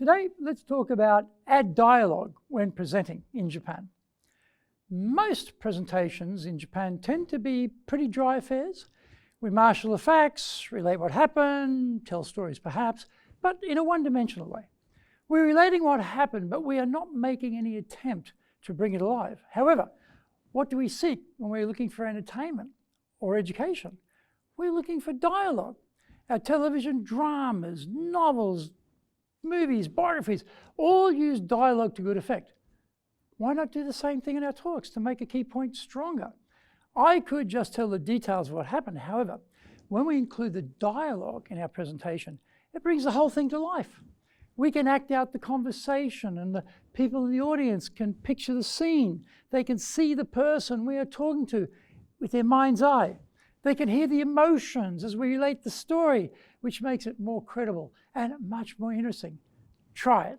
Today, let's talk about add dialogue when presenting in Japan. Most presentations in Japan tend to be pretty dry affairs. We marshal the facts, relate what happened, tell stories perhaps, but in a one-dimensional way. We're relating what happened, but we are not making any attempt to bring it alive. However, what do we seek when we're looking for entertainment or education? We're looking for dialogue. Our television dramas, novels, movies, biographies, all use dialogue to good effect. Why not do the same thing in our talks to make a key point stronger? I could just tell the details of what happened. However, when we include the dialogue in our presentation, it brings the whole thing to life. We can act out the conversation and the people in the audience can picture the scene. They can see the person we are talking to with their mind's eye. They can hear the emotions as we relate the story, which makes it more credible and much more interesting. Try it.